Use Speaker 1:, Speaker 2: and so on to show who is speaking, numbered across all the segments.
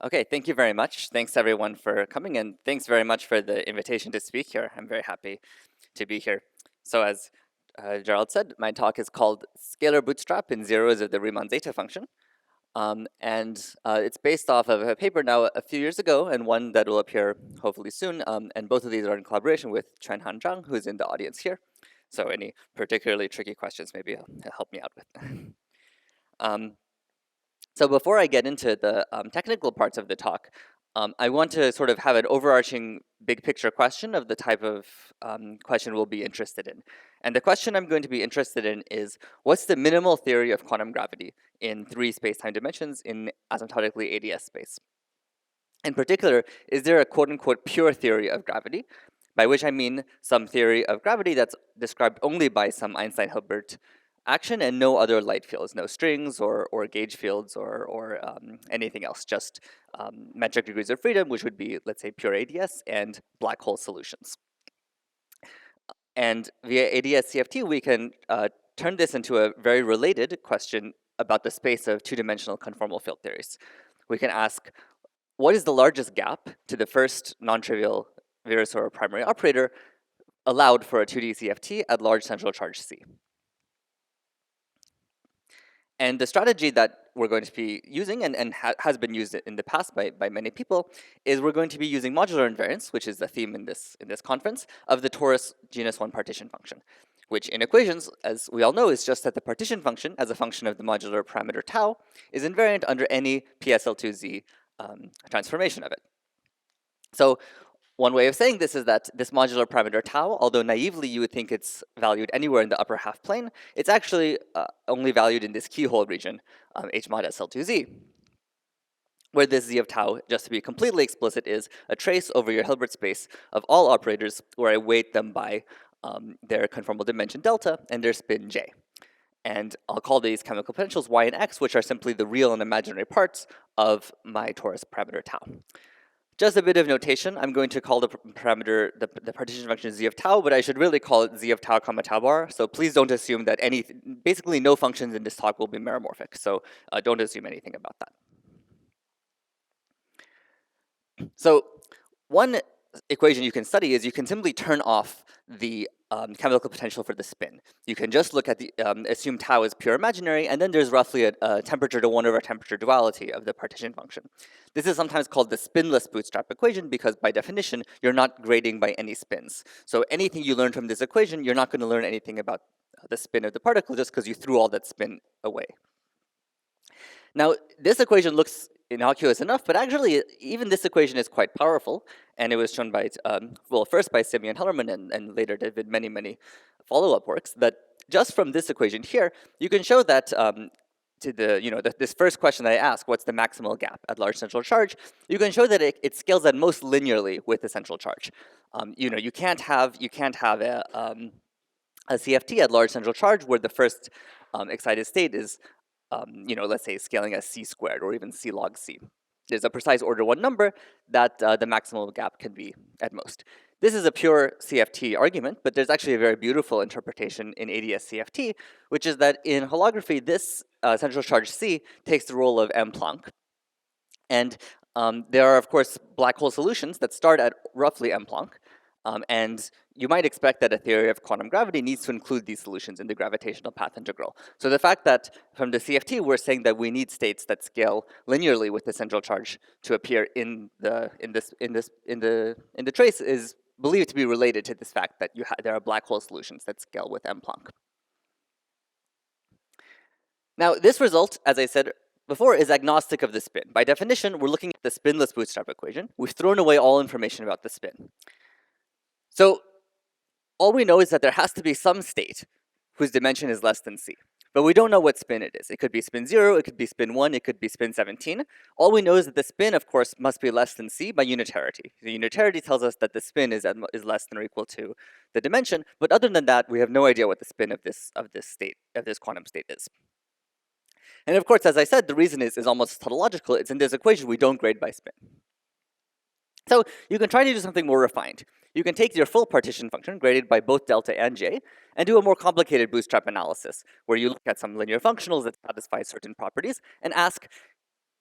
Speaker 1: Okay, thank you very much. Thanks everyone for coming, and thanks very much for the invitation to speak here. I'm very happy to be here. So as Gerald said, my talk is called Scalar Bootstrap in Zeros of the Riemann Zeta function. It's based off of a paper now a few years ago and one that will appear hopefully soon. And both of these are in collaboration with Chen-Han Zhang, who's in the audience here. So any particularly tricky questions, maybe he'll help me out with. um, so before I get into the technical parts of the talk, I want to sort of have an overarching big picture question of the type of question we'll be interested in. And the question I'm going to be interested in is, what's the minimal theory of quantum gravity in 3 space-time dimensions in asymptotically ADS space? In particular, is there a quote-unquote pure theory of gravity, by which I mean some theory of gravity that's described only by some Einstein-Hilbert action and no other light fields, no strings or gauge fields or anything else, just metric degrees of freedom, which would be, let's say, pure ADS and black hole solutions. And via ADS CFT, we can turn this into a very related question about the space of two-dimensional conformal field theories. We can ask, what is the largest gap to the first non-trivial Virasoro primary operator allowed for a 2D CFT at large central charge C? And the strategy that we're going to be using and has been used in the past by many people is we're going to be using modular invariance, which is the theme in this conference, of the torus genus 1 partition function, which in equations, as we all know, is just that the partition function as a function of the modular parameter tau is invariant under any PSL2Z transformation of it. So one way of saying this is that this modular parameter tau, although naively you would think it's valued anywhere in the upper half plane, it's actually only valued in this keyhole region, H mod SL2Z, where this Z of tau, just to be completely explicit, is a trace over your Hilbert space of all operators where I weight them by their conformal dimension delta and their spin J. And I'll call these chemical potentials Y and X, which are simply the real and imaginary parts of my torus parameter tau. Just a bit of notation, I'm going to call the parameter, the partition function Z of tau, but I should really call it Z of tau comma tau bar. So please don't assume that basically no functions in this talk will be meromorphic. So don't assume anything about that. So one equation you can study is you can simply turn off the chemical potential for the spin. You can just look at the, assume tau is pure imaginary, and then there's roughly a temperature to 1 over temperature duality of the partition function. This is sometimes called the spinless bootstrap equation because by definition, you're not grading by any spins. So anything you learn from this equation, you're not going to learn anything about the spin of the particle just because you threw all that spin away. Now, this equation looks innocuous enough, but actually even this equation is quite powerful, and it was shown by, well, first by Simeon Hellerman and later did many follow-up works, that just from this equation here, you can show that to the, this first question that I asked, what's the maximal gap at large central charge, you can show that it scales at most linearly with the central charge. You can't have a CFT at large central charge where the first excited state is let's say scaling as C squared or even C log C. There's a precise order 1 number that the maximal gap can be at most. This is a pure CFT argument, but there's actually a very beautiful interpretation in ADS CFT, which is that in holography, this central charge C takes the role of M Planck. And there are, of course, black hole solutions that start at roughly M Planck. And you might expect that a theory of quantum gravity needs to include these solutions in the gravitational path integral. So the fact that from the CFT we're saying that we need states that scale linearly with the central charge to appear in the trace is believed to be related to this fact that there are black hole solutions that scale with M Planck. Now this result, as I said before, is agnostic of the spin. By definition, we're looking at the spinless bootstrap equation. We've thrown away all information about the spin. So all we know is that there has to be some state whose dimension is less than C. But we don't know what spin it is. It could be spin 0, it could be spin 1, it could be spin 17. All we know is that the spin, of course, must be less than C by unitarity. The unitarity tells us that the spin is less than or equal to the dimension, but other than that, we have no idea what the spin of this quantum state is. And of course, as I said, the reason is almost tautological. It's in this equation we don't grade by spin. So you can try to do something more refined. You can take your full partition function, graded by both delta and j, and do a more complicated bootstrap analysis, where you look at some linear functionals that satisfy certain properties, and ask,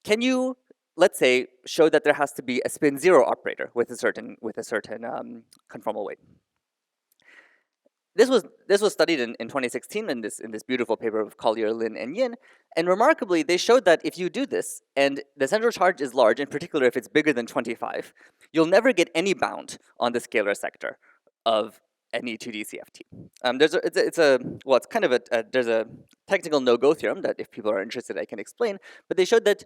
Speaker 1: can you let's say, show that there has to be a spin 0 operator with a certain conformal weight. This was studied in 2016 in this beautiful paper of Collier, Lin, and Yin, and remarkably, they showed that if you do this, and the central charge is large, in particular if it's bigger than 25, you'll never get any bound on the scalar sector of any 2D CFT. It's kind of there's a technical no-go theorem that if people are interested, I can explain, but they showed that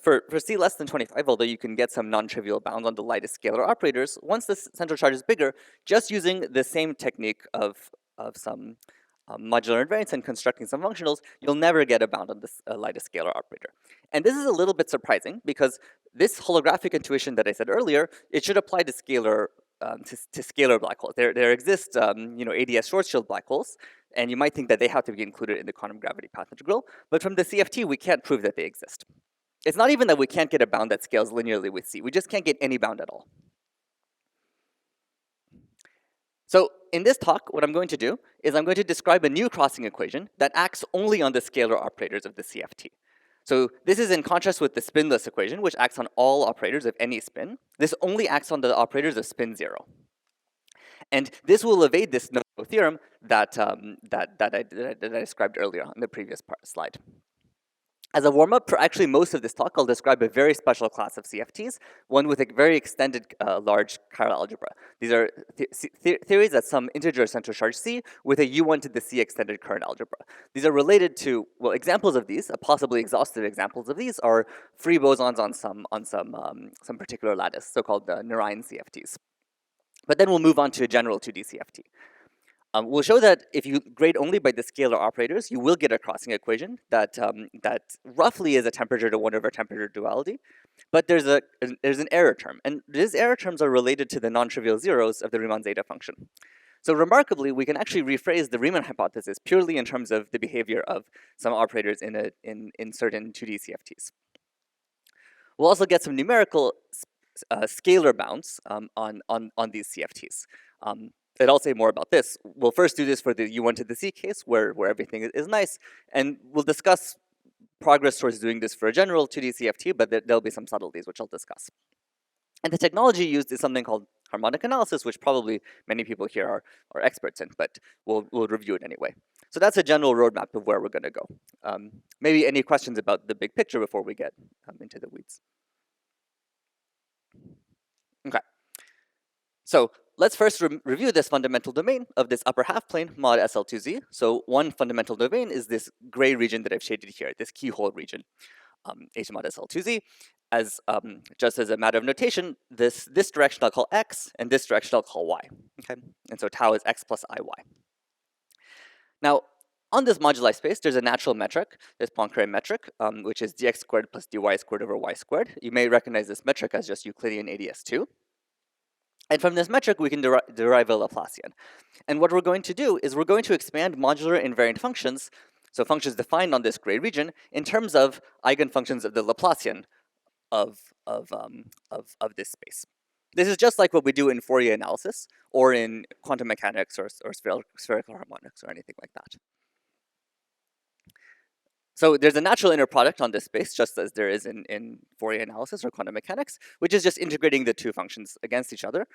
Speaker 1: for C less than 25, although you can get some non-trivial bound on the lightest scalar operators, once the central charge is bigger, just using the same technique of some modular invariance and constructing some functionals, you'll never get a bound on this lightest scalar operator. And this is a little bit surprising because this holographic intuition that I said earlier, it should apply to scalar scalar black holes. There exist ADS Schwarzschild black holes, and you might think that they have to be included in the quantum gravity path integral, but from the CFT, we can't prove that they exist. It's not even that we can't get a bound that scales linearly with C. We just can't get any bound at all. So in this talk, what I'm going to do is I'm going to describe a new crossing equation that acts only on the scalar operators of the CFT. So this is in contrast with the spinless equation, which acts on all operators of any spin. This only acts on the operators of spin 0. And this will evade this no-go theorem that I described earlier on the previous slide. As a warm-up for actually most of this talk, I'll describe a very special class of CFTs, one with a very extended large chiral algebra. These are theories at some integer central charge C with a U1 to the C extended current algebra. These are related to, well, examples of these, possibly exhaustive examples of these, are free bosons on some particular lattice, so-called Narayan CFTs. But then we'll move on to a general 2D CFT. We'll show that if you grade only by the scalar operators, you will get a crossing equation that roughly is a temperature to 1 over temperature duality. But there's an error term, and these error terms are related to the non-trivial zeros of the Riemann zeta function. So remarkably, we can actually rephrase the Riemann hypothesis purely in terms of the behavior of some operators in certain 2D CFTs. We'll also get some numerical scalar bounds on these CFTs. And I'll say more about this. We'll first do this for the U1 to the C case, where everything is nice, and we'll discuss progress towards doing this for a general 2D CFT, but there'll be some subtleties, which I'll discuss. And the technology used is something called harmonic analysis, which probably many people here are experts in, but we'll review it anyway. So that's a general roadmap of where we're going to go. Maybe any questions about the big picture before we get into the weeds? Okay. So let's first review this fundamental domain of this upper half plane, mod SL2Z. So one fundamental domain is this gray region that I've shaded here, this keyhole region, H mod SL2Z. As just as a matter of notation, this direction I'll call x, and this direction I'll call y. Okay, and so tau is x plus iy. Now, on this moduli space, there's a natural metric, this Poincare metric, which is dx squared plus dy squared over y squared. You may recognize this metric as just Euclidean ADS2. And from this metric, we can derive a Laplacian. And what we're going to do is we're going to expand modular invariant functions, so functions defined on this gray region, in terms of eigenfunctions of the Laplacian of this space. This is just like what we do in Fourier analysis, or in quantum mechanics, or spherical harmonics, or anything like that. So there's a natural inner product on this space, just as there is in Fourier analysis or quantum mechanics, which is just integrating the two functions against each other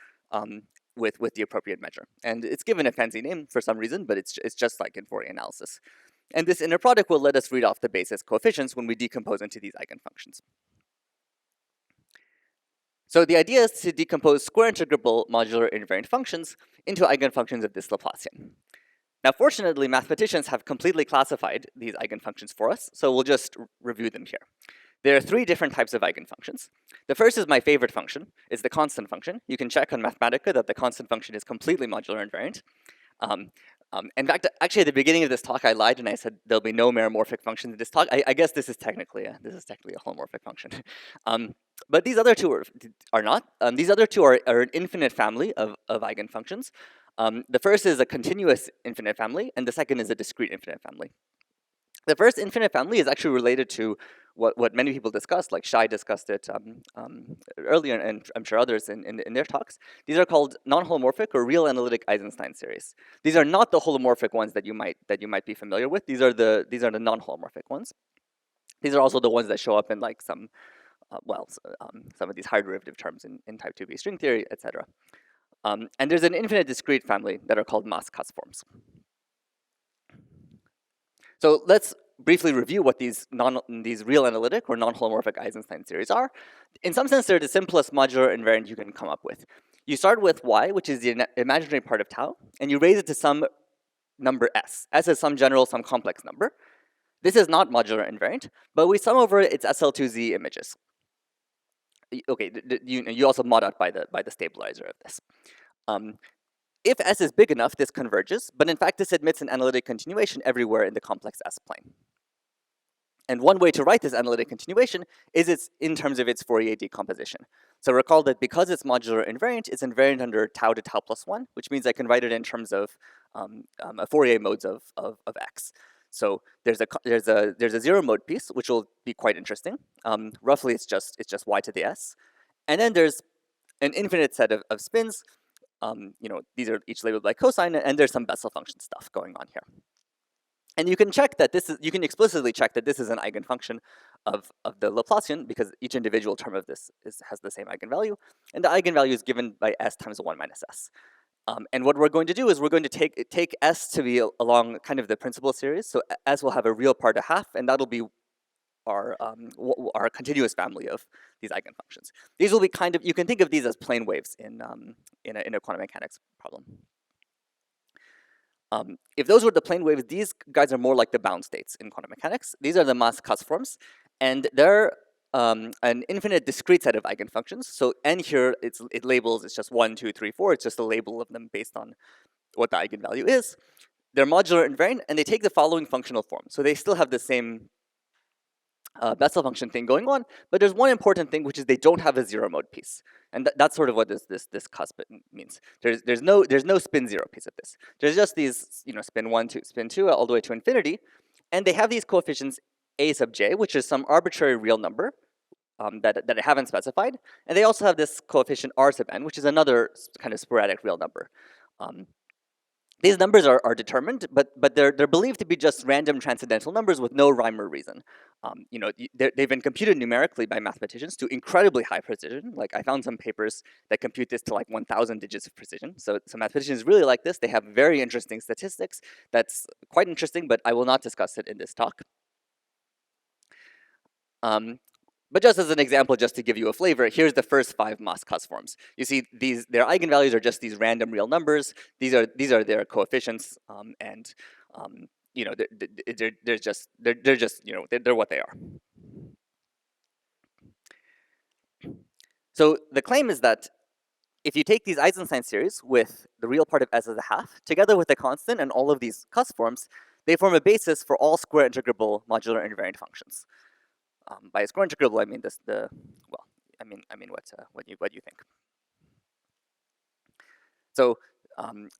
Speaker 1: with the appropriate measure. And it's given a fancy name for some reason, but it's just like in Fourier analysis. And this inner product will let us read off the basis coefficients when we decompose into these eigenfunctions. So the idea is to decompose square integrable modular invariant functions into eigenfunctions of this Laplacian. Now, fortunately, mathematicians have completely classified these eigenfunctions for us, so we'll just review them here. There are three different types of eigenfunctions. The first is my favorite function, is the constant function. You can check on Mathematica that the constant function is completely modular invariant. In fact, actually, at the beginning of this talk, I lied and I said there'll be no meromorphic functions in this talk. I guess this is technically a holomorphic function. But these other two are not. These other two are an infinite family of eigenfunctions. The first is a continuous infinite family, and the second is a discrete infinite family. The first infinite family is actually related to what many people discussed, like Shai discussed it earlier, and I'm sure others in their talks. These are called non-holomorphic or real analytic Eisenstein series. These are not the holomorphic ones that you might be familiar with. These are the non-holomorphic ones. These are also the ones that show up in like some some of these higher derivative terms in type 2b string theory, etc. And there's an infinite discrete family that are called mass cusp forms. So let's briefly review what these real analytic or non-holomorphic Eisenstein series are. In some sense, they're the simplest modular invariant you can come up with. You start with y, which is the imaginary part of tau, and you raise it to some number s. S is some general, some complex number. This is not modular invariant, but we sum over its SL2Z images. Okay, you also mod out by the stabilizer of this. If S is big enough, this converges, but in fact, this admits an analytic continuation everywhere in the complex S plane. And one way to write this analytic continuation is in terms of its Fourier decomposition. So recall that because it's modular invariant, it's invariant under tau to tau plus 1, which means I can write it in terms of a Fourier modes of x. So there's a zero mode piece, which will be quite interesting. Roughly, it's just y to the s, and then there's an infinite set of spins. These are each labeled by cosine, and there's some Bessel function stuff going on here. And you can check that you can explicitly check that this is an eigenfunction of the Laplacian, because each individual term of this has the same eigenvalue, and the eigenvalue is given by s times 1 minus s. And what we're going to do is we're going to take s to be along kind of the principal series, so s will have a real part a half, and that'll be our continuous family of these eigenfunctions. These will be you can think of these as plane waves in a quantum mechanics problem. If those were the plane waves, these guys are more like the bound states in quantum mechanics. These are the mass cusp forms, and they're an infinite discrete set of eigenfunctions. So n here, it labels, it's just 1, 2, 3, 4. It's just a label of them based on what the eigenvalue is. They're modular invariant, and they take the following functional form. So they still have the same Bessel function thing going on, but there's one important thing, which is they don't have a zero mode piece, and that's sort of what this cusp means. There's no spin zero piece of this. There's just these spin 1, 2, spin 2 all the way to infinity, and they have these coefficients a sub j, which is some arbitrary real number that I haven't specified, and they also have this coefficient r sub n, which is another kind of sporadic real number. These numbers are determined, but they're believed to be just random transcendental numbers with no rhyme or reason. They've been computed numerically by mathematicians to incredibly high precision. Like I found some papers that compute this to like 1,000 digits of precision. So mathematicians really like this. They have very interesting statistics. That's quite interesting, but I will not discuss it in this talk. But just as an example, just to give you a flavor, here's the first 5 mass cusp forms. You see, their eigenvalues are just these random real numbers. These are their coefficients, and they're just they're what they are. So the claim is that if you take these Eisenstein series with the real part of s as a half, together with the constant and all of these cusp forms, they form a basis for all square integrable modular invariant functions. By a square integrable, I mean what you think. So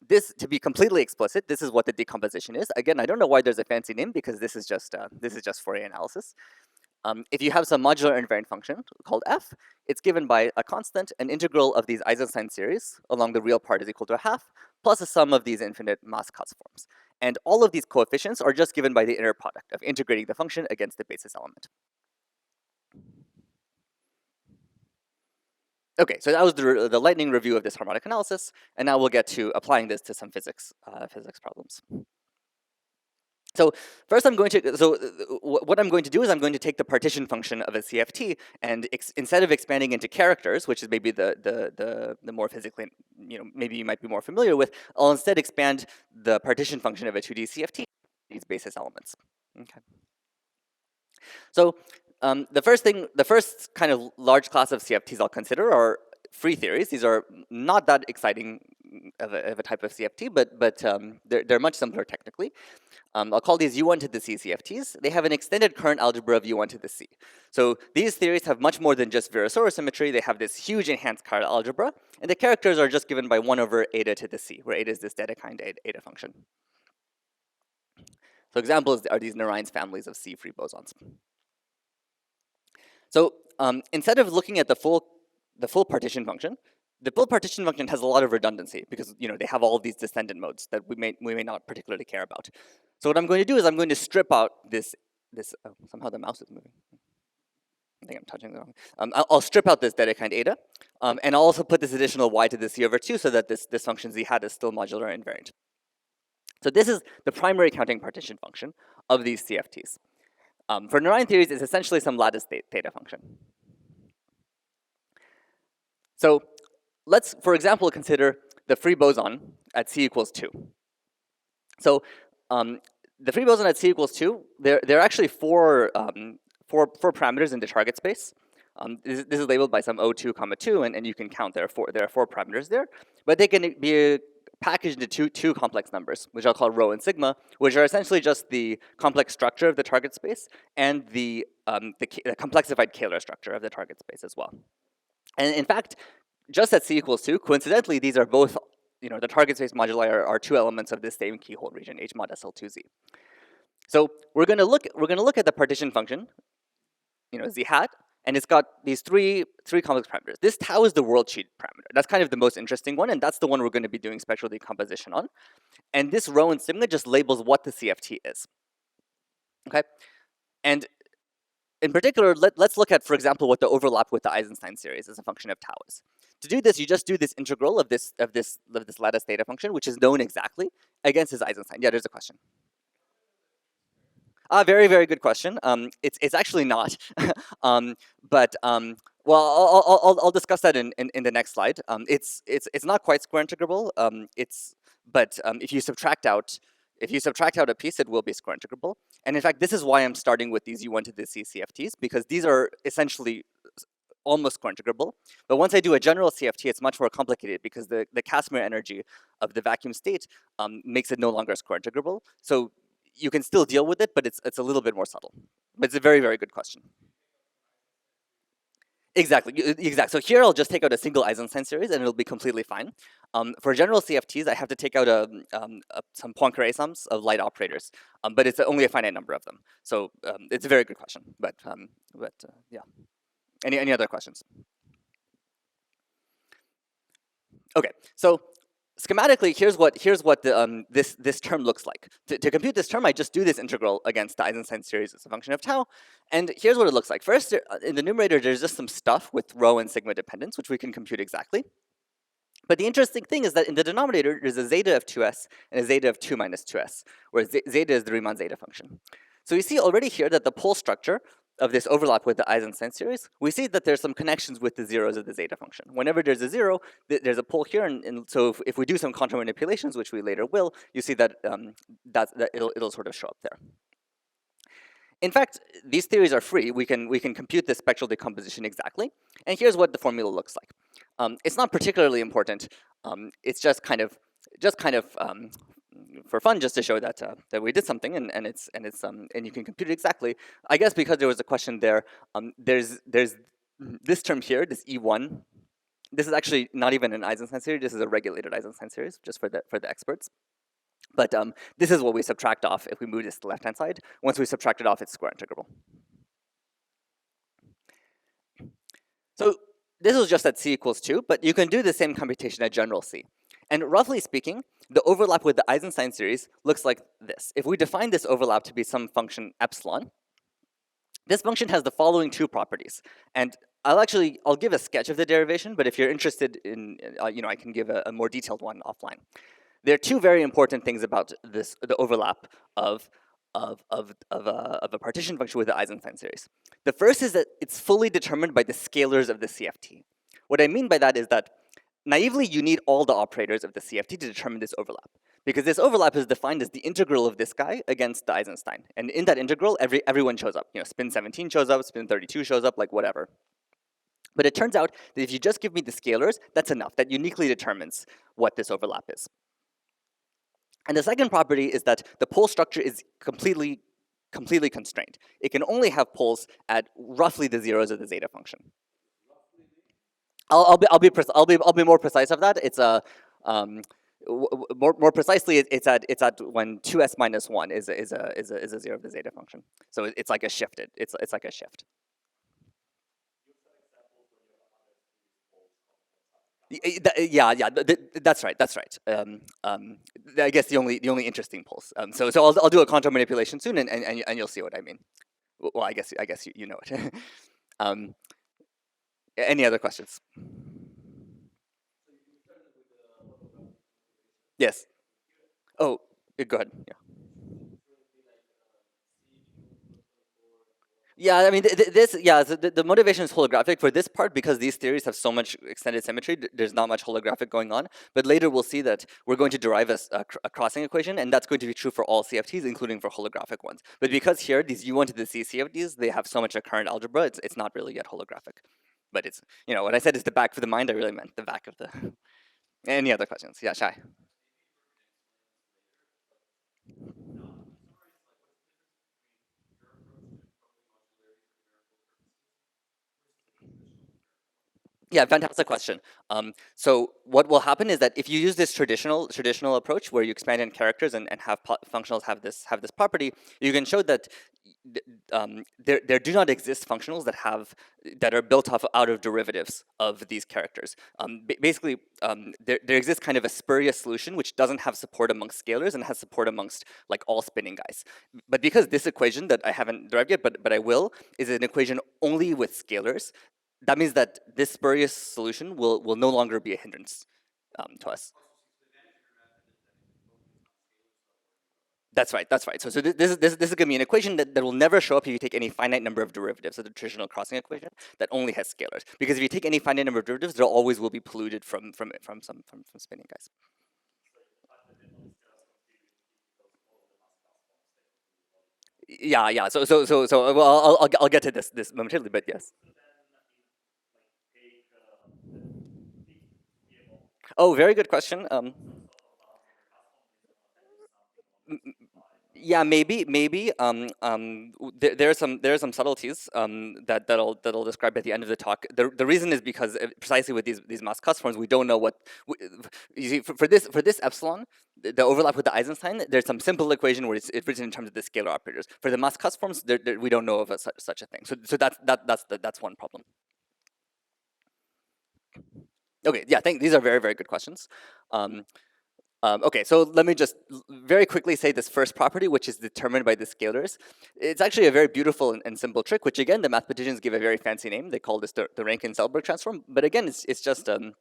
Speaker 1: this, to be completely explicit, this is what the decomposition is. Again, I don't know why there's a fancy name, because this is just Fourier analysis. If you have some modular invariant function called f, it's given by a constant, an integral of these Eisenstein series along the real part is equal to a half, plus a sum of these infinite mass cusp forms. And all of these coefficients are just given by the inner product of integrating the function against the basis element. Okay, so that was the lightning review of this harmonic analysis, and now we'll get to applying this to some physics problems. So first, what I'm going to do is I'm going to take the partition function of a CFT, and instead of expanding into characters, which is maybe the more physically, maybe you might be more familiar with, I'll instead expand the partition function of a 2D CFT, these basis elements. Okay. So the first kind of large class of CFTs I'll consider are free theories. These are not that exciting of a type of CFT, but they're much simpler technically. I'll call these U1 to the C CFTs. They have an extended current algebra of U1 to the C. So these theories have much more than just Virasoro symmetry. They have this huge enhanced current algebra, and the characters are just given by 1 over eta to the C, where eta is this Dedekind eta function. So examples are these Narayan's families of C free bosons. So instead of looking at the full partition function, the full partition function has a lot of redundancy, because they have all of these descendant modes that we may not particularly care about. So what I'm going to do is I'm going to strip out this. Oh, somehow the mouse is moving. think I'm touching the wrong. I'll strip out this Dedekind eta, and I'll also put this additional y to the c over 2 so that this function z hat is still modular invariant. So this is the primary counting partition function of these CFTs. For Narayan theories, it's essentially some lattice theta function. So let's, for example, consider the free boson at c equals 2. So the free boson at c equals 2, there are actually four parameters in the target space. This is labeled by some O2, 2, and you can count there are four parameters there, but they can be packaged into two complex numbers, which I'll call rho and sigma, which are essentially just the complex structure of the target space and the complexified Kähler structure of the target space as well. And in fact, just at c equals 2, coincidentally, these are both, the target space moduli are two elements of this same keyhole region, H mod SL2Z. So we're going to look at the partition function, z hat, and it's got these three complex parameters. This tau is the world sheet parameter. That's kind of the most interesting one, and that's the one we're going to be doing spectral decomposition on. And this rho and sigma just labels what the CFT is. Okay, and in particular, let's look at, for example, what the overlap with the Eisenstein series as a function of tau is. To do this, you just do this integral of this lattice theta function, which is known exactly, against this Eisenstein. Yeah, there's a question. Very, very good question. It's actually not, but well, I'll discuss that in the next slide. It's not quite square integrable. But if you subtract out a piece, it will be square integrable. And in fact, this is why I'm starting with these U1 to the C CFTs, because these are essentially almost square integrable. But once I do a general CFT, it's much more complicated because the Casimir energy of the vacuum state makes it no longer square integrable. So you can still deal with it, but it's a little bit more subtle. But it's a very, very good question. Exactly. So here I'll just take out a single Eisenstein series and it'll be completely fine. For general CFTs, I have to take out some Poincare sums of light operators, but it's only a finite number of them. So it's a very good question. But yeah. Any other questions? Okay. So schematically, here's what this term looks like. To compute this term, I just do this integral against the Eisenstein series as a function of tau, and here's what it looks like. First, in the numerator, there's just some stuff with rho and sigma dependence, which we can compute exactly. But the interesting thing is that in the denominator, there's a zeta of 2s and a zeta of 2 minus 2s, where zeta is the Riemann zeta function. So you see already here that the pole structure of this overlap with the Eisenstein series, we see that there's some connections with the zeros of the zeta function. Whenever there's a zero, there's a pole here, and so if we do some contour manipulations, which we later will, you see that, it'll sort of show up there. In fact, these theories are free. We can compute this spectral decomposition exactly, and here's what the formula looks like. It's not particularly important. It's just kind of for fun, just to show that that we did something, and you can compute it exactly. I guess because there was a question there. There's this term here, this E1. This is actually not even an Eisenstein series. This is a regulated Eisenstein series, just for the experts. But this is what we subtract off if we move this to the left-hand side. Once we subtract it off, it's square integrable. So this was just at c equals 2, but you can do the same computation at general c. And roughly speaking, the overlap with the Eisenstein series looks like this. If we define this overlap to be some function epsilon, this function has the following two properties. And I'll give a sketch of the derivation, but if you're interested in, I can give a more detailed one offline. There are two very important things about the overlap of a partition function with the Eisenstein series. The first is that it's fully determined by the scalars of the CFT. What I mean by that is that naively, you need all the operators of the CFT to determine this overlap, because this overlap is defined as the integral of this guy against the Eisenstein. And in that integral, everyone shows up. Spin 17 shows up, spin 32 shows up, like whatever. But it turns out that if you just give me the scalars, that's enough. That uniquely determines what this overlap is. And the second property is that the pole structure is completely constrained. It can only have poles at roughly the zeros of the zeta function. I'll be more precise of that. It's more precisely, it's at when 2s minus 1 is a zero of the zeta function. So it's like a shifted. It's like a shift. Yeah, that's right. I guess the only interesting poles. So I'll do a contour manipulation soon, and you'll see what I mean. Well, I guess you know it. Um, any other questions? Yes. Oh, go ahead. Yeah. Yeah, I mean, the motivation is holographic for this part because these theories have so much extended symmetry. There's not much holographic going on. But later we'll see that we're going to derive a crossing equation, and that's going to be true for all CFTs, including for holographic ones. But because here these U1 to the C CFTs, they have so much recurrent algebra, it's not really yet holographic. But it's what I said is the back of the mind. I really meant the back of the. Any other questions? Yeah, Shai. Yeah, fantastic question. So what will happen is that if you use this traditional approach where you expand in characters and have functionals have this property, you can show that there do not exist functionals that are built out of derivatives of these characters. Basically, there exists kind of a spurious solution which doesn't have support amongst scalars and has support amongst like all spinning guys. But because this equation that I haven't derived yet, but I will, is an equation only with scalars, that means that this spurious solution will no longer be a hindrance to us. That's right. That's right. So this is going to be an equation that will never show up if you take any finite number of derivatives of the traditional crossing equation that only has scalars. Because if you take any finite number of derivatives, there always will be polluted from spinning guys. Yeah. So well, I'll get to this momentarily, but yes. Oh, very good question. Yeah, maybe. There are some subtleties that'll describe at the end of the talk. The reason is because precisely with these mass cusp forms, we don't know what you see for this epsilon, the overlap with the Eisenstein. There's some simple equation where it's written in terms of the scalar operators. For the mass cusp forms, we don't know of such a thing. So that's one problem. Okay, yeah, these are very good questions. Um, okay, so let me just very quickly say this first property, which is determined by the scalars. It's actually a very beautiful and simple trick, which again, the mathematicians give a very fancy name. They call this the Rankin-Selberg transform. But again, it's just a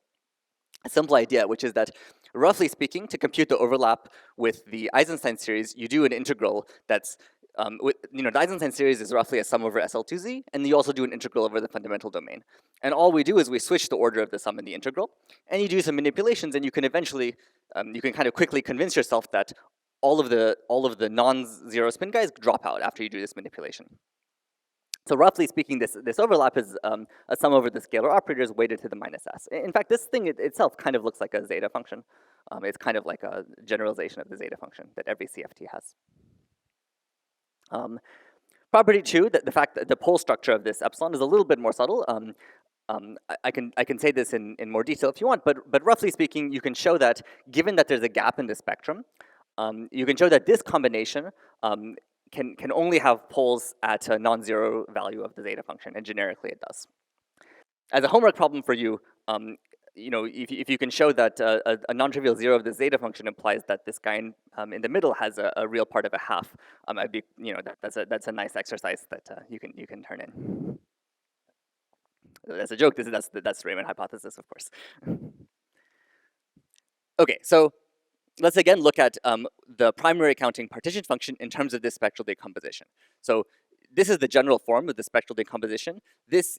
Speaker 1: simple idea, which is that roughly speaking, to compute the overlap with the Eisenstein series, you do an integral that's the Eisenstein series is roughly a sum over SL2Z, and you also do an integral over the fundamental domain. And all we do is we switch the order of the sum and the integral, and you do some manipulations, and you can eventually, you can kind of quickly convince yourself that all of the non-zero spin guys drop out after you do this manipulation. So roughly speaking, this overlap is a sum over the scalar operators weighted to the minus s. In fact, this thing itself kind of looks like a zeta function. It's kind of like a generalization of the zeta function that every CFT has. Property 2, that the fact that the pole structure of this epsilon is a little bit more subtle. I can say this in more detail if you want, but roughly speaking, you can show that given that there's a gap in the spectrum, you can show that this combination can only have poles at a non-zero value of the zeta function, and generically it does. As a homework problem for you, if you can show that a non-trivial zero of the zeta function implies that this guy in the middle has a real part of a half, I'd be, that's a nice exercise that you can turn in. That's a joke. That's the Riemann hypothesis, of course. Okay, so let's again look at the primary counting partition function in terms of this spectral decomposition. So this is the general form of the spectral decomposition. This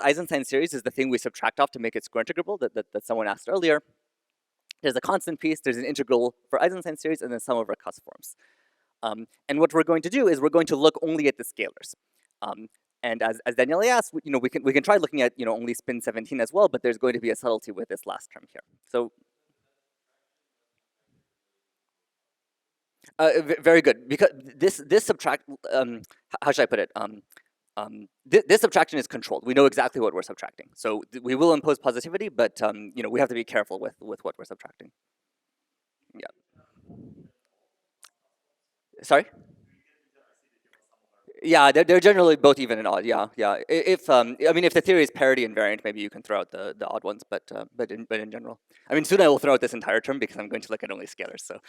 Speaker 1: Eisenstein series is the thing we subtract off to make it square integrable that someone asked earlier. There's a constant piece, there's an integral for Eisenstein series, and then sum over cusp forms. And what we're going to do is we're going to look only at the scalars. And as Daniele asked, we can try looking at only spin 17 as well, but there's going to be a subtlety with this last term here. So very good, because this subtract, how should I put it? This subtraction is controlled. We know exactly what we're subtracting. So we will impose positivity, but we have to be careful with what we're subtracting. Yeah. Sorry? Yeah, they're generally both even and odd. Yeah. If if the theory is parity invariant, maybe you can throw out the odd ones, but in general, soon I will throw out this entire term because I'm going to look at only scalars. So.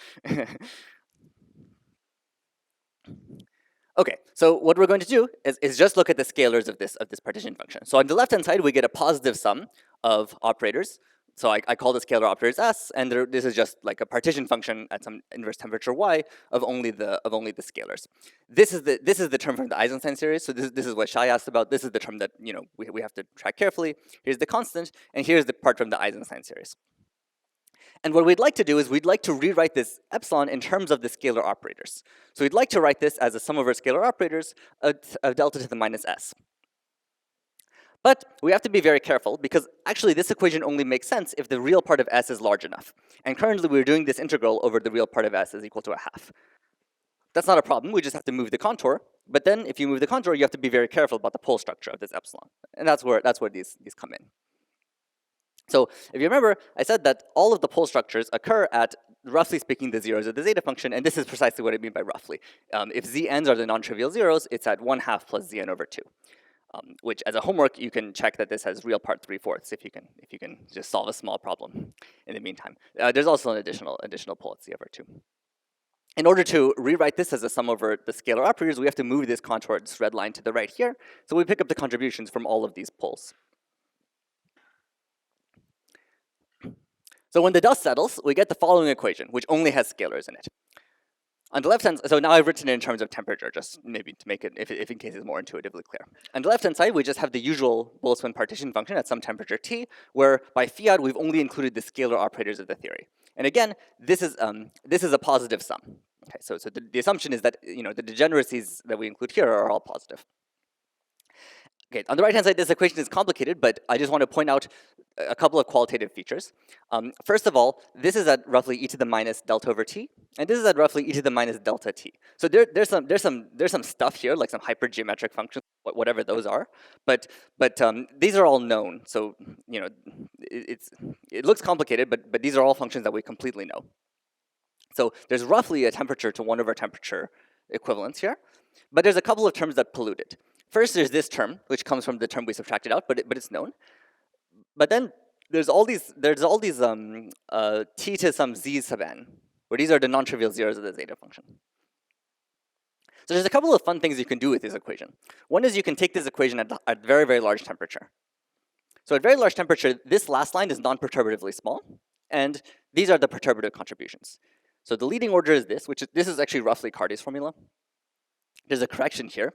Speaker 1: Okay, so what we're going to do is just look at the scalars of this partition function. So on the left-hand side, we get a positive sum of operators. So I call the scalar operators S, and this is just like a partition function at some inverse temperature Y of only the scalars. This is the term from the Eisenstein series. So this is what Shai asked about. This is the term that we have to track carefully. Here's the constant, and here's the part from the Eisenstein series. And what we'd like to do is we'd like to rewrite this epsilon in terms of the scalar operators. So we'd like to write this as a sum over scalar operators of delta to the minus s. But we have to be very careful because actually this equation only makes sense if the real part of s is large enough. And currently we're doing this integral over the real part of s is equal to a half. That's not a problem, we just have to move the contour. But then if you move the contour, you have to be very careful about the pole structure of this epsilon. And that's where these come in. So if you remember, I said that all of the pole structures occur at, roughly speaking, the zeros of the zeta function, and this is precisely what I mean by roughly. If zn's are the non-trivial zeros, it's at 1/2 plus zn over 2, which as a homework, you can check that this has real part 3/4 if you can just solve a small problem in the meantime. There's also an additional pole at z over 2. In order to rewrite this as a sum over the scalar operators, we have to move this contour, this red line, to the right here. So we pick up the contributions from all of these poles. So when the dust settles, we get the following equation, which only has scalars in it. On the left-hand, so now I've written it in terms of temperature, just maybe to make it, if in case it's more intuitively clear. On the left-hand side, we just have the usual Boltzmann partition function at some temperature T, where by fiat, we've only included the scalar operators of the theory. And again, this is a positive sum. Okay, so the assumption is that the degeneracies that we include here are all positive. Okay, on the right-hand side, this equation is complicated, but I just want to point out a couple of qualitative features. First of all, this is at roughly e to the minus delta over t, and this is at roughly e to the minus delta t. So there's some stuff here, like some hypergeometric functions, whatever those are. But these are all known. So it looks complicated, but these are all functions that we completely know. So there's roughly a temperature to 1 over temperature equivalence here, but there's a couple of terms that pollute it. First, there's this term, which comes from the term we subtracted out, but it's known. But then there's all these t to some z sub n, where these are the non-trivial zeros of the zeta function. So there's a couple of fun things you can do with this equation. One is you can take this equation at very, very large temperature. So at very large temperature, this last line is non-perturbatively small, and these are the perturbative contributions. So the leading order is this, this is actually roughly Cardy's formula. There's a correction here.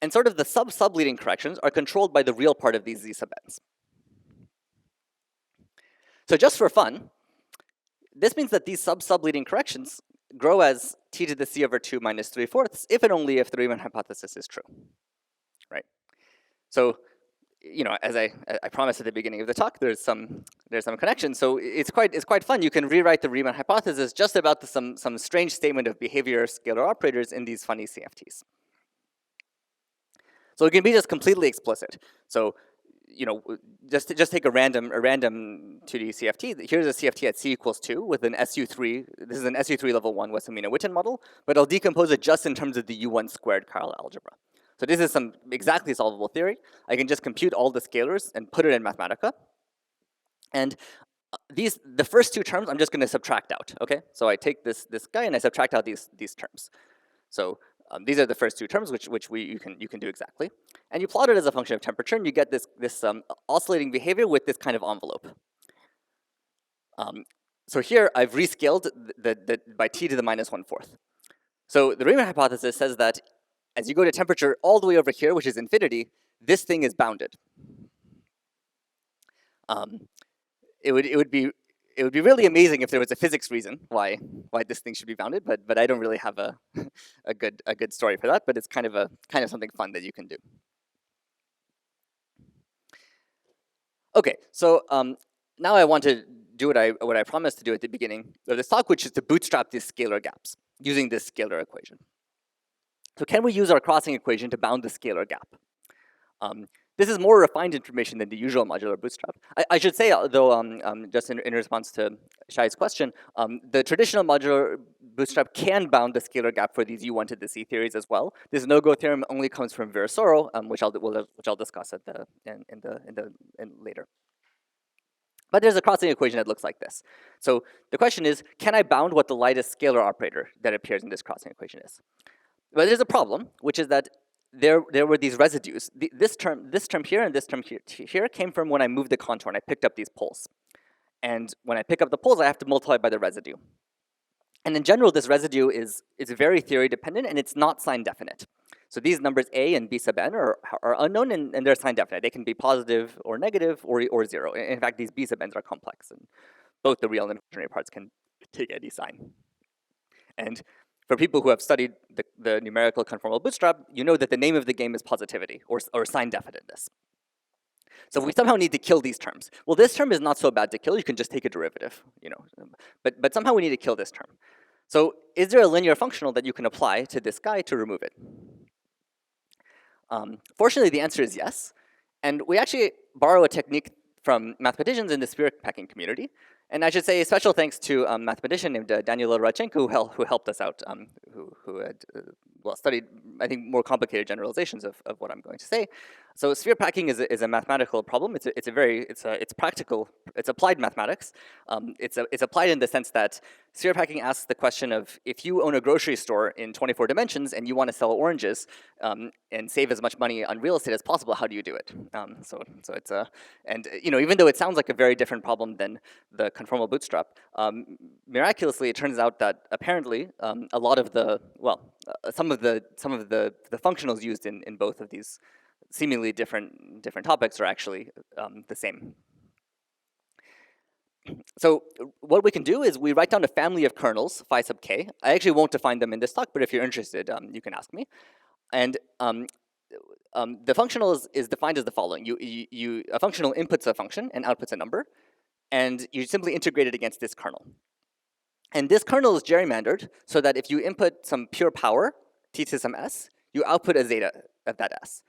Speaker 1: And sort of the sub-leading corrections are controlled by the real part of these z sub n's. So just for fun, this means that these sub-leading corrections grow as t to the c over 2 minus 3/4 if and only if the Riemann hypothesis is true, right? So, as I promised at the beginning of the talk, there's some connection. So it's quite fun. You can rewrite the Riemann hypothesis just about some strange statement of behavior scalar operators in these funny CFTs. So it can be just completely explicit. So, just take a random 2D CFT. Here's a CFT at c equals 2 with an SU3. This is an SU3 level 1 Wessel-Witten model, but I'll decompose it just in terms of the U1 squared chiral algebra. So this is some exactly solvable theory. I can just compute all the scalars and put it in Mathematica. And the first two terms, I'm just going to subtract out. Okay, so I take this guy and I subtract out these terms. So these are the first two terms, which you can do exactly, and you plot it as a function of temperature, and you get this oscillating behavior with this kind of envelope. So here I've rescaled by t to the minus 1/4. So the Riemann hypothesis says that as you go to temperature all the way over here, which is infinity, this thing is bounded. It would be really amazing if there was a physics reason why this thing should be bounded, but I don't really have a good story for that. But it's kind of something fun that you can do. Okay, so now I want to do what I promised to do at the beginning of this talk, which is to bootstrap these scalar gaps using this scalar equation. So can we use our crossing equation to bound the scalar gap? This is more refined information than the usual modular bootstrap. I should say, though, just in response to Shai's question, the traditional modular bootstrap can bound the scalar gap for these U1 to the C theories as well. This no-go theorem only comes from Virasoro, which I'll discuss later. But there's a crossing equation that looks like this. So the question is, can I bound what the lightest scalar operator that appears in this crossing equation is? But there's a problem, which is that there were these residues. This term here and this term here came from when I moved the contour and I picked up these poles. And when I pick up the poles, I have to multiply by the residue. And in general, this residue is very theory dependent and it's not sign definite. So these numbers a and b sub n are unknown and they're sign definite. They can be positive or negative or zero. In fact, these b sub n's are complex and both the real and imaginary parts can take any sign. And for people who have studied the numerical conformal bootstrap, you know that the name of the game is positivity or sign definiteness. So we somehow need to kill these terms. Well, this term is not so bad to kill. You can just take a derivative, but somehow we need to kill this term. So is there a linear functional that you can apply to this guy to remove it? Fortunately, the answer is yes. And we actually borrow a technique from mathematicians in the sphere packing community. And I should say special thanks to a mathematician named Daniel Radchenko who helped us out, who had studied, I think, more complicated generalizations of what I'm going to say. So sphere packing is a mathematical problem. It's practical. It's applied mathematics. It's applied in the sense that sphere packing asks the question of if you own a grocery store in 24 dimensions and you want to sell oranges and save as much money on real estate as possible, how do you do it? So it's even though it sounds like a very different problem than the conformal bootstrap, miraculously it turns out that apparently a lot of the some of the functionals used in both of these seemingly different topics are actually the same. So what we can do is we write down a family of kernels, phi sub k. I actually won't define them in this talk, but if you're interested, you can ask me. And the functional is defined as the following. A functional inputs a function and outputs a number, and you simply integrate it against this kernel. And this kernel is gerrymandered so that if you input some pure power, t to some s, you output a zeta of that s.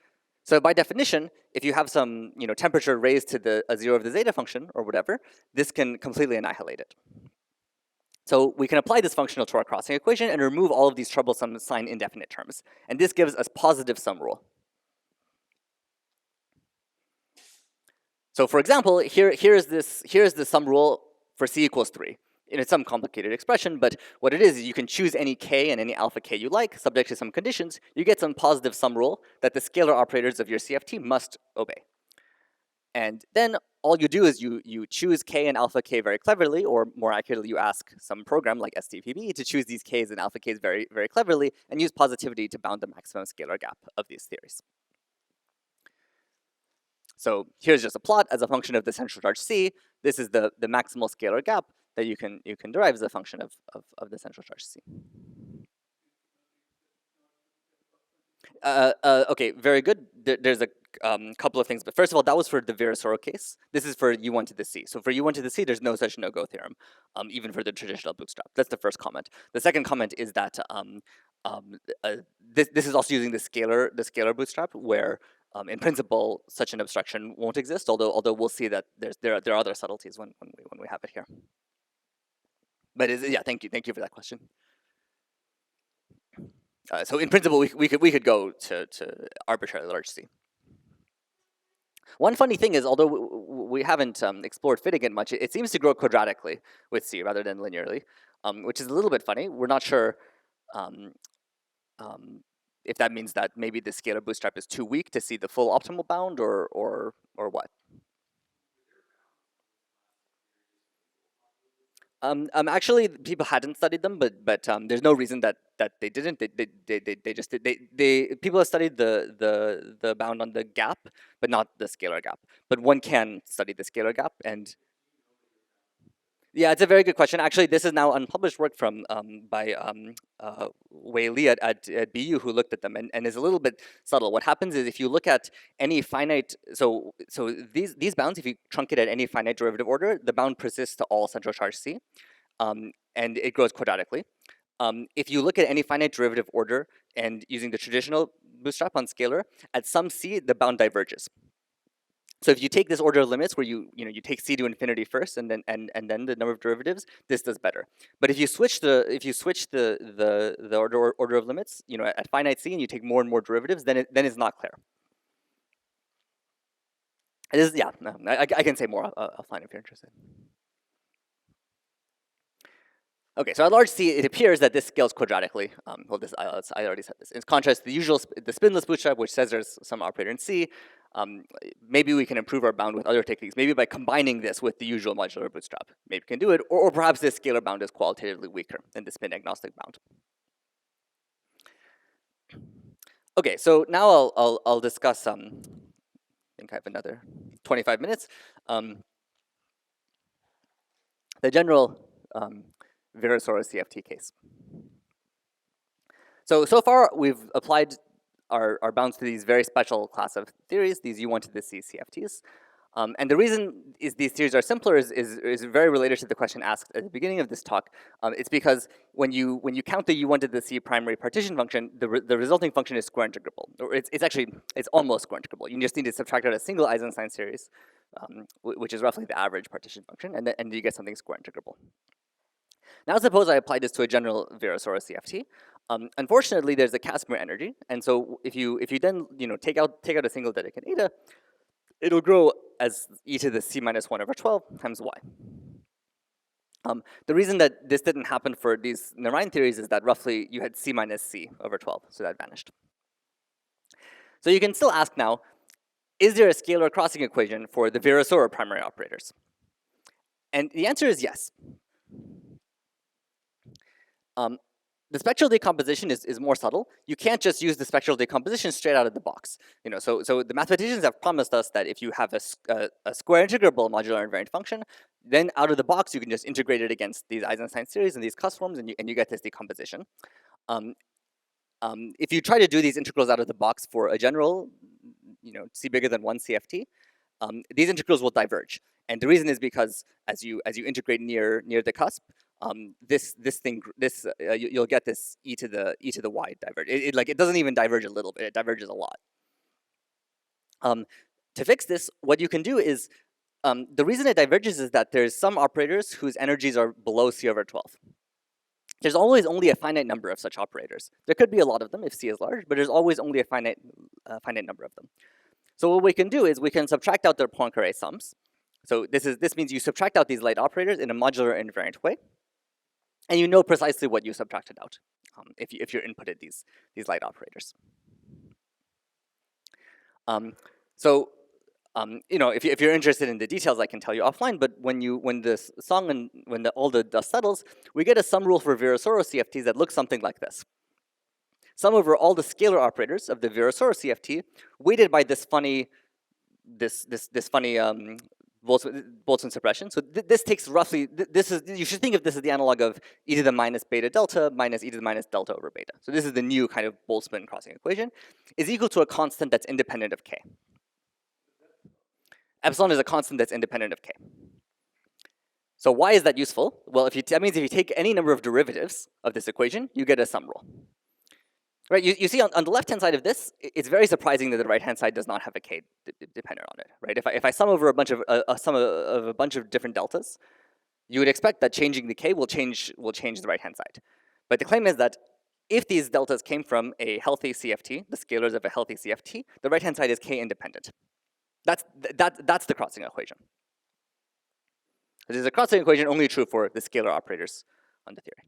Speaker 1: So by definition, if you have some temperature raised to a zero of the zeta function or whatever, this can completely annihilate it. So we can apply this functional to our crossing equation and remove all of these troublesome sign indefinite terms. And this gives us positive sum rule. So for example, here's the sum rule for c equals 3. It's some complicated expression, but what it is you can choose any k and any alpha k you like, subject to some conditions. You get some positive sum rule that the scalar operators of your CFT must obey. And then all you do is you choose k and alpha k very cleverly, or more accurately, you ask some program like STPB to choose these k's and alpha k's very, very cleverly, and use positivity to bound the maximum scalar gap of these theories. So here's just a plot as a function of the central charge C. This is the maximal scalar gap that you can derive as a function of the central charge C. Okay, very good. There's a couple of things, but first of all, that was for the Virasoro case. This is for U1 to the C. So for U1 to the C, there's no such no-go theorem, even for the traditional bootstrap. That's the first comment. The second comment is that this is also using the scalar bootstrap, where in principle such an obstruction won't exist. Although we'll see that there are other subtleties when we have it here. But yeah, thank you for that question. So in principle, we could go to arbitrarily large C. One funny thing is, although we haven't explored fitting it much, it seems to grow quadratically with C rather than linearly, which is a little bit funny. We're not sure if that means that maybe the scalar bootstrap is too weak to see the full optimal bound, or what. Actually, people hadn't studied them, but there's no reason that they didn't. They just did. People have studied the bound on the gap, but not the scalar gap. But one can study the scalar gap, and yeah, it's a very good question. Actually, this is now unpublished work from by Wei Li at BU, who looked at them, and is a little bit subtle. What happens is if you look at any finite, so these bounds, if you truncate at any finite derivative order, the bound persists to all central charge C, and it grows quadratically. If you look at any finite derivative order and using the traditional bootstrap on scalar, at some C, the bound diverges. So if you take this order of limits where you take C to infinity first and then the number of derivatives, this does better. But if you switch the order of limits, at finite C and you take more and more derivatives, then it's not clear. It is, yeah, I can say more offline if you're interested. Okay, so at large C, it appears that this scales quadratically. Well, I already said this. In contrast, the spinless bootstrap, which says there's some operator in C, maybe we can improve our bound with other techniques. Maybe by combining this with the usual modular bootstrap, maybe we can do it. Or perhaps this scalar bound is qualitatively weaker than the spin agnostic bound. Okay, so now I'll discuss. I think I have another 25 minutes. The general Virasoro CFT case. So far we've applied our bounds to these very special class of theories, these U1 to the C CFTs. And the reason these theories are simpler is very related to the question asked at the beginning of this talk. It's because when you count the U1 to the C primary partition function, the resulting function is square integrable. Or it's almost square integrable. You just need to subtract out a single Eisenstein series, which is roughly the average partition function, and you get something square integrable. Now suppose I apply this to a general Virasoro CFT. Unfortunately, there's a Casimir energy, and so if you then take out a single Dedekind eta, it'll grow as e to the c minus 1 over 12 times y. The reason that this didn't happen for these Narayan theories is that roughly you had c minus c over 12, so that vanished. So you can still ask now, is there a scalar crossing equation for the Virasoro primary operators? And the answer is yes. The spectral decomposition is more subtle. You can't just use the spectral decomposition straight out of the box. So the mathematicians have promised us that if you have a square integrable modular invariant function, then out of the box you can just integrate it against these Eisenstein series and these Cuss forms, and you get this decomposition. If you try to do these integrals out of the box for a general, C bigger than 1 CFT, these integrals will diverge. And the reason is because as you integrate near the cusp, you'll get this e to the y diverge. It doesn't even diverge a little bit; it diverges a lot. To fix this, what you can do is the reason it diverges is that there's some operators whose energies are below c over 12. There's always only a finite number of such operators. There could be a lot of them if c is large, but there's always only a finite number of them. So what we can do is we can subtract out their Poincare sums. So this means you subtract out these light operators in a modular invariant way, and you know precisely what you subtracted out if you inputted these light operators. If you're interested in the details, I can tell you offline. But when all the dust settles, we get a sum rule for Virasoro CFTs that looks something like this. Sum over all the scalar operators of the Virasoro CFT, weighted by this funny Boltzmann suppression. So this takes roughly, you should think of this as the analog of e to the minus beta delta minus e to the minus delta over beta. So this is the new kind of Boltzmann crossing equation, is equal to a constant that's independent of k. Epsilon is a constant that's independent of k. So why is that useful? Well, that means if you take any number of derivatives of this equation, you get a sum rule. Right, you see on the left-hand side of this, it's very surprising that the right-hand side does not have a k dependent on it, right? If I sum over a bunch of different deltas, you would expect that changing the k will change the right-hand side. But the claim is that if these deltas came from a healthy CFT, the scalars of a healthy CFT, the right-hand side is k independent. That's the crossing equation. This is a crossing equation only true for the scalar operators on the theory.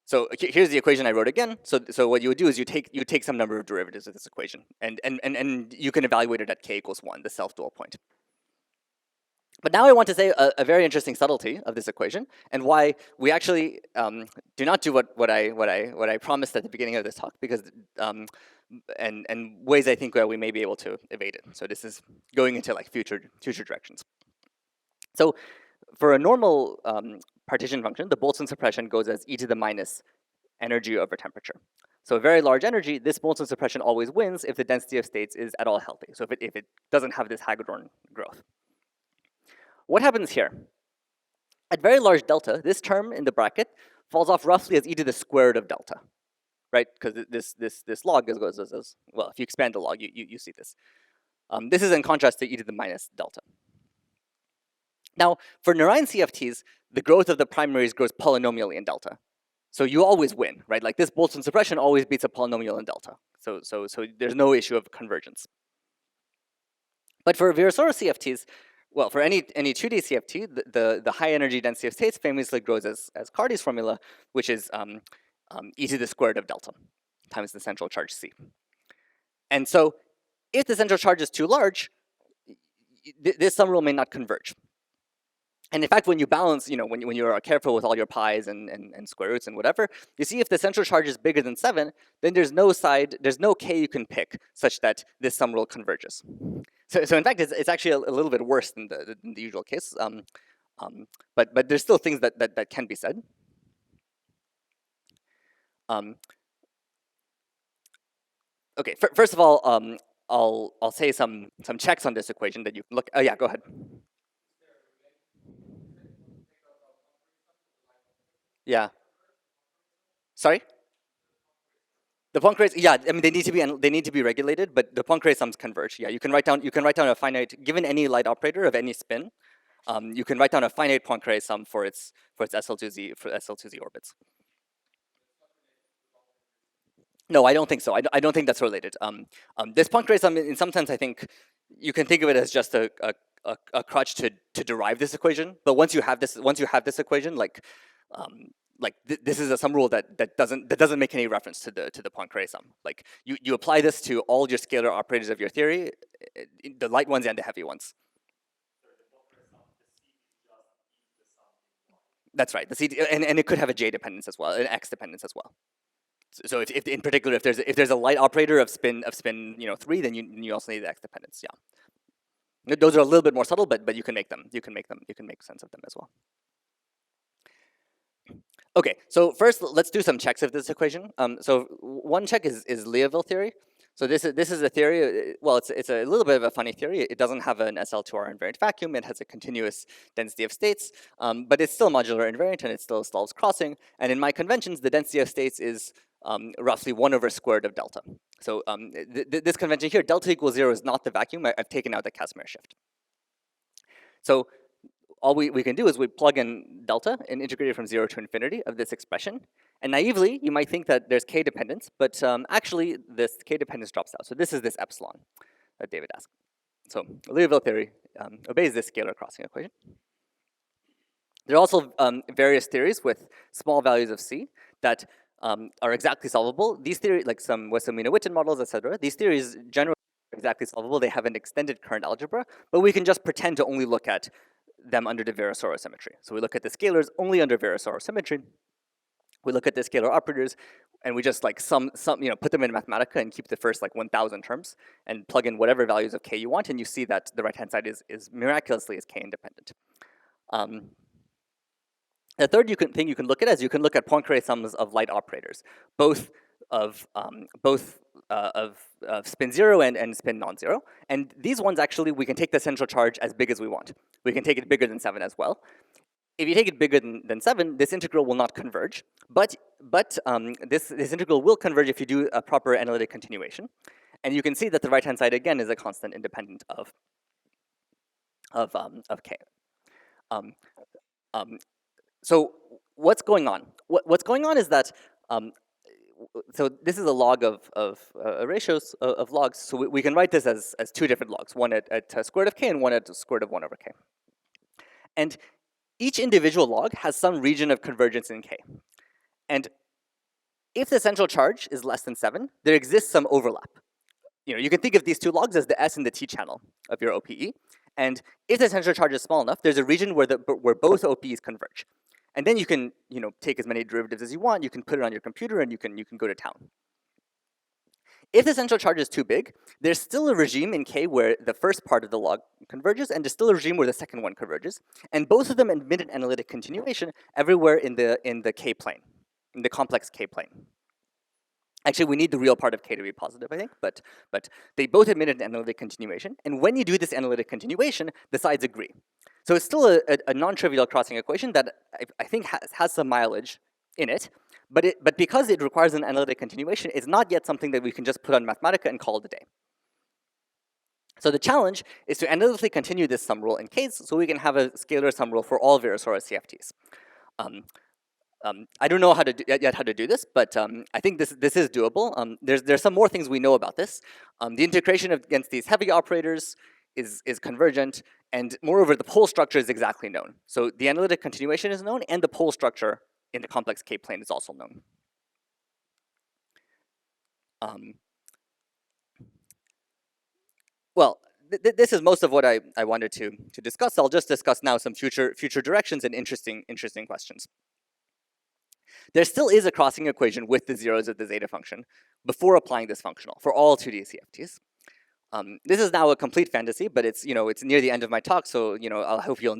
Speaker 1: So here's the equation I wrote again. So what you would do is you take some number of derivatives of this equation, and you can evaluate it at k equals 1, the self-dual point. But now I want to say a very interesting subtlety of this equation, and why we actually do not do what I promised at the beginning of this talk, because and ways I think where we may be able to evade it. So this is going into like future directions. So for a normal partition function, the Boltzmann suppression goes as e to the minus energy over temperature. So a very large energy, this Boltzmann suppression always wins if the density of states is at all healthy. So if it doesn't have this Hagedorn growth. What happens here? At very large delta, this term in the bracket falls off roughly as e to the square root of delta, right? Because this log goes as well. If you expand the log, you see this. This is in contrast to e to the minus delta. Now, for Narayan CFTs, the growth of the primaries grows polynomially in delta. So you always win, right? Like this Boltzmann suppression always beats a polynomial in delta. So there's no issue of convergence. But for Virasoro CFTs, Well, for any 2D CFT, the high energy density of states famously grows as Cardy's formula, which is e to the squared of delta times the central charge c. And so if the central charge is too large, this sum rule may not converge. And in fact, when you balance, when you are careful with all your pi's and square roots and whatever, you see if the central charge is bigger than 7, then there's no k you can pick such that this sum rule converges. So in fact, it's actually a little bit worse than the usual case. But there's still things that can be said. Okay, first of all, I'll say some checks on this equation that you can look. Oh yeah, go ahead. Yeah. Sorry. The Poincare, yeah, I mean they need to be regulated, but the Poincare sums converge. Yeah, you can write down a finite, given any light operator of any spin, you can write down a finite Poincare sum for its SL2Z orbits. No, I don't think so. I don't think that's related. This Poincare sum, in some sense, I think you can think of it as just a crutch to derive this equation. But once you have this equation, this is a sum rule that doesn't make any reference to the Poincare sum. Like you apply this to all your scalar operators of your theory, the light ones and the heavy ones. That's right. The CD, and it could have a J dependence as well, an X dependence as well. So if in particular, if there's a light operator of spin 3, then you also need the X dependence. Yeah. Those are a little bit more subtle, but you can make them. You can make sense of them as well. Okay, so first let's do some checks of this equation. So one check is Liouville theory. So this is a theory. Well, it's a little bit of a funny theory. It doesn't have an SL2R invariant vacuum. It has a continuous density of states, but it's still modular invariant and it still solves crossing. And in my conventions, the density of states is roughly 1/squared of delta. So this convention here, delta equals 0 is not the vacuum. I've taken out the Casimir shift. So all we can do is we plug in delta and integrate it from 0 to infinity of this expression. And naively, you might think that there's k dependence, but actually this k dependence drops out. So this is this epsilon that David asked. So Liouville theory obeys this scalar crossing equation. There are also various theories with small values of c that are exactly solvable. These theories, like some Wesselmina-Witten models, etc., these theories generally are exactly solvable. They have an extended current algebra, but we can just pretend to only look at them under the Virasoro symmetry. So we look at the scalars only under Virasoro symmetry. We look at the scalar operators, and we just put them in Mathematica and keep the first 1,000 terms and plug in whatever values of k you want, and you see that the right-hand side is miraculously k independent. The third thing you can look at is you can look at Poincare sums of light operators, both of spin 0 and spin non-zero. And these ones actually, we can take the central charge as big as we want. We can take it bigger than 7 as well. If you take it bigger than 7, this integral will not converge. But this integral will converge if you do a proper analytic continuation. And you can see that the right-hand side, again, is a constant independent of k. So what's going on? What's going on is that, so this is a log of ratios of logs. So we can write this as two different logs, one at square root of k and one at square root of 1/k. And each individual log has some region of convergence in k. And if the central charge is less than 7, there exists some overlap. You can think of these two logs as the S and the T channel of your OPE. And if the central charge is small enough, there's a region where both OPEs converge. And then you can take as many derivatives as you want. You can put it on your computer and you can go to town. If the central charge is too big, there's still a regime in K where the first part of the log converges, and there's still a regime where the second one converges. And both of them admit an analytic continuation everywhere in the K plane, in the complex K plane. Actually, we need the real part of K to be positive, I think, but they both admit an analytic continuation. And when you do this analytic continuation, the sides agree. So it's still a non-trivial crossing equation that I think has some mileage in it, but because it requires an analytic continuation, it's not yet something that we can just put on Mathematica and call it a day. So the challenge is to analytically continue this sum rule in K's so we can have a scalar sum rule for all Virasoro CFTs. I don't know how to do this, but I think this is doable. There's some more things we know about this. The integration against these heavy operators is convergent, And moreover, the pole structure is exactly known. So the analytic continuation is known, and the pole structure in the complex K-plane is also known. Well, this is most of what I wanted to discuss. I'll just discuss now some future directions and interesting questions. There still is a crossing equation with the zeros of the zeta function before applying this functional for all 2D CFTs. This is now a complete fantasy, but it's it's near the end of my talk, so I hope you'll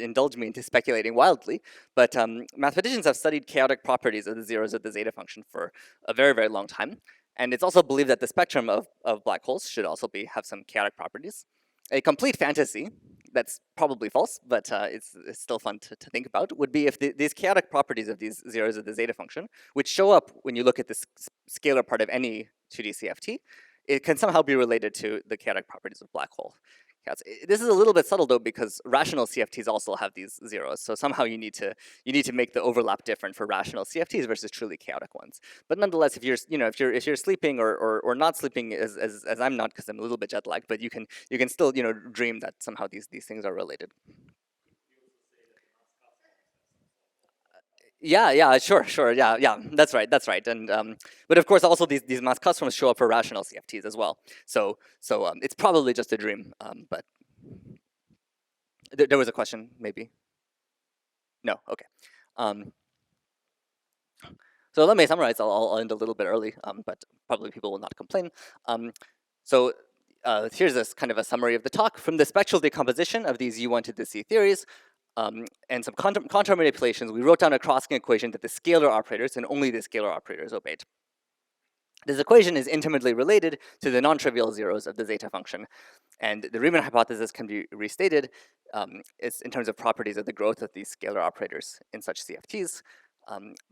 Speaker 1: indulge me into speculating wildly. But mathematicians have studied chaotic properties of the zeros of the zeta function for a very, very long time, and it's also believed that the spectrum of black holes should also have some chaotic properties. A complete fantasy that's probably false, but it's still fun to think about, would be if these chaotic properties of these zeros of the zeta function, which show up when you look at the scalar part of any 2D CFT, it can somehow be related to the chaotic properties of black hole chaos. This is a little bit subtle though, because rational CFTs also have these zeros. So somehow you need to make the overlap different for rational CFTs versus truly chaotic ones. But nonetheless, if you're sleeping or not sleeping as I'm not, because I'm a little bit jet lagged, but you can still dream that somehow these things are related. Yeah, sure, yeah, that's right. And but of course, also these mass customers show up for rational CFTs as well. So it's probably just a dream. But there was a question, maybe. No, okay. So let me summarize. I'll end a little bit early, but probably people will not complain. So here's this kind of a summary of the talk. From the spectral decomposition of these U1 to the C theories, and some contour manipulations, we wrote down a crossing equation that the scalar operators and only the scalar operators obeyed. This equation is intimately related to the non-trivial zeros of the zeta function. And the Riemann hypothesis can be restated it's in terms of properties of the growth of these scalar operators in such CFTs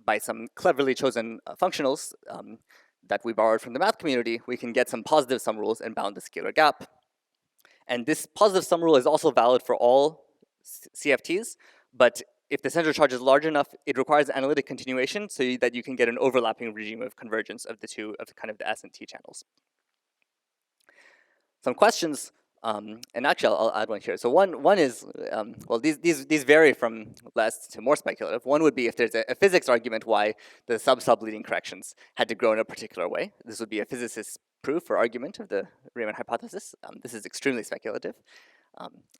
Speaker 1: by some cleverly chosen functionals that we borrowed from the math community. We can get some positive sum rules and bound the scalar gap. And this positive sum rule is also valid for all CFTs, but if the center charge is large enough, it requires analytic continuation so that you can get an overlapping regime of convergence of the two, of kind of the S and T channels. Some questions, and actually I'll add one here. So one is, well, these vary from less to more speculative. One would be if there's a physics argument why the sub-leading corrections had to grow in a particular way. This would be a physicist's proof or argument of the Riemann hypothesis. This is extremely speculative.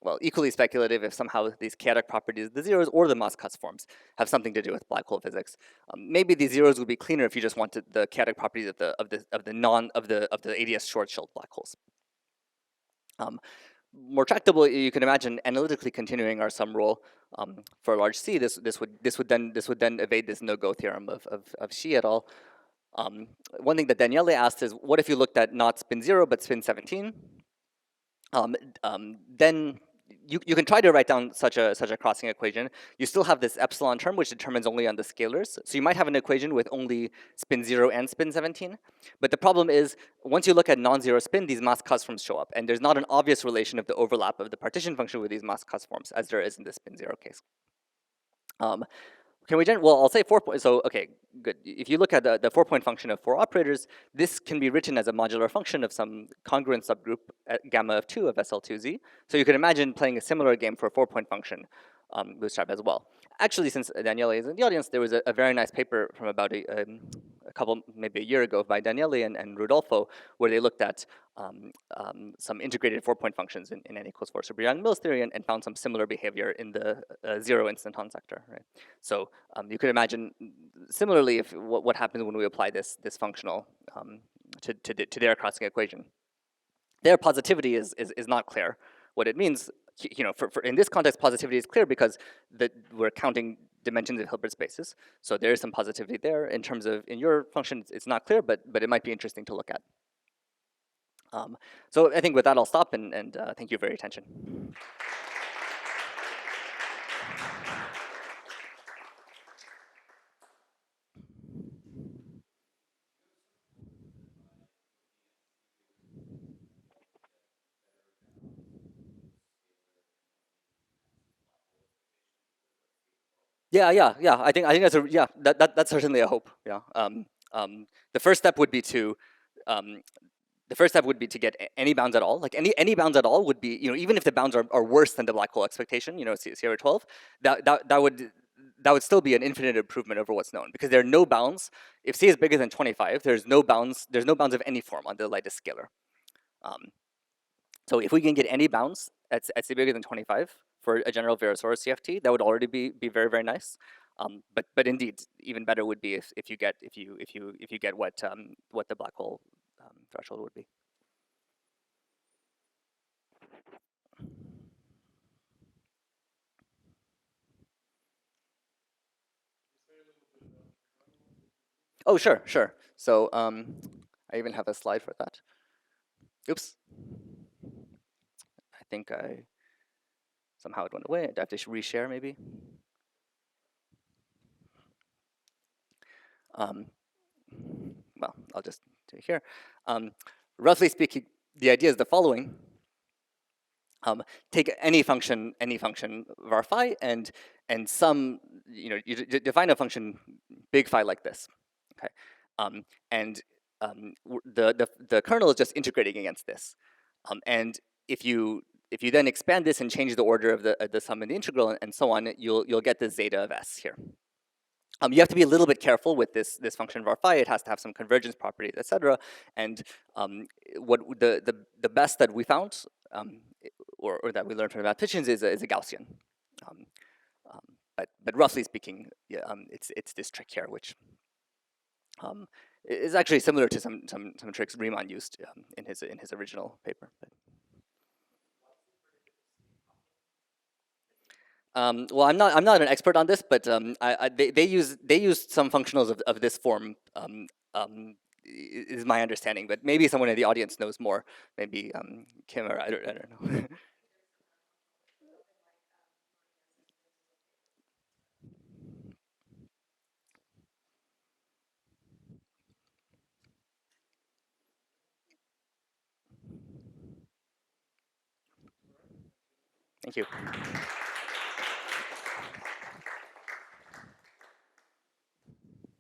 Speaker 1: Well, equally speculative if somehow these chaotic properties, the zeros or the Moss-Cutts forms, have something to do with black hole physics. Maybe these zeros would be cleaner if you just wanted the chaotic properties of the ADS short-shelled black holes. More tractable, you can imagine analytically continuing our sum rule for a large C. This would then evade this no-go theorem of Xi et al. One thing that Daniele asked is, what if you looked at not spin 0 but spin 17? Then you can try to write down such a crossing equation. You still have this epsilon term, which determines only on the scalars. So you might have an equation with only spin 0 and spin 17. But the problem is, once you look at non-zero spin, these Moss-Cutts forms show up. And there's not an obvious relation of the overlap of the partition function with these Moss-Cutts forms, as there is in the spin 0 case. Can we well, I'll say 4 points. So, okay, good. If you look at the 4-point function of 4 operators, this can be written as a modular function of some congruent subgroup at gamma of 2 of SL2Z. So you can imagine playing a similar game for a 4-point function bootstrap as well. Actually, since Daniele is in the audience, there was a very nice paper from about a couple, maybe a year ago by Daniele and Rudolfo, where they looked at some integrated 4-point functions in n equals 4 super Yang-Mills theory and found some similar behavior in the 0 instanton sector, right? So you could imagine similarly if what happens when we apply this functional to their crossing equation. Their positivity is not clear. What it means, for in this context, positivity is clear because we're counting dimensions of Hilbert spaces. So there is some positivity there. In terms of, in your function, it's not clear, but it might be interesting to look at. So I think with that, I'll stop and thank you for your attention. Yeah. I think that's certainly a hope. Yeah. The first step would be to the first step would be to get any bounds at all. Like any bounds at all would be, even if the bounds are worse than the black hole expectation, Sierra 12, that would still be an infinite improvement over what's known, because there are no bounds. If C is bigger than 25, there's no bounds of any form on the lightest scalar. So if we can get any bounds at C bigger than 25 for a general Virasoro CFT, that would already be very, very nice. But indeed, even better would be if you get what the black hole threshold would be. Oh, sure, sure. So I even have a slide for that. Oops. I think somehow it went away. I have to reshare maybe. Well, I'll just do it here. Roughly speaking, the idea is the following. Take any function var phi, and some, you define a function big phi like this, okay, and the kernel is just integrating against this, and if you then expand this and change the order of the sum and the integral and so on, you'll get the zeta of S here. You have to be a little bit careful with this function var phi. It has to have some convergence properties, etc. And what the best that we found, or that we learned from mathematicians, is a Gaussian. But roughly speaking, yeah, it's this trick here, which is actually similar to some tricks Riemann used in his original paper. Well, I'm not an expert on this, but they used some functionals of this form. Is my understanding, but maybe someone in the audience knows more. Maybe Kim, or I don't know. Thank you.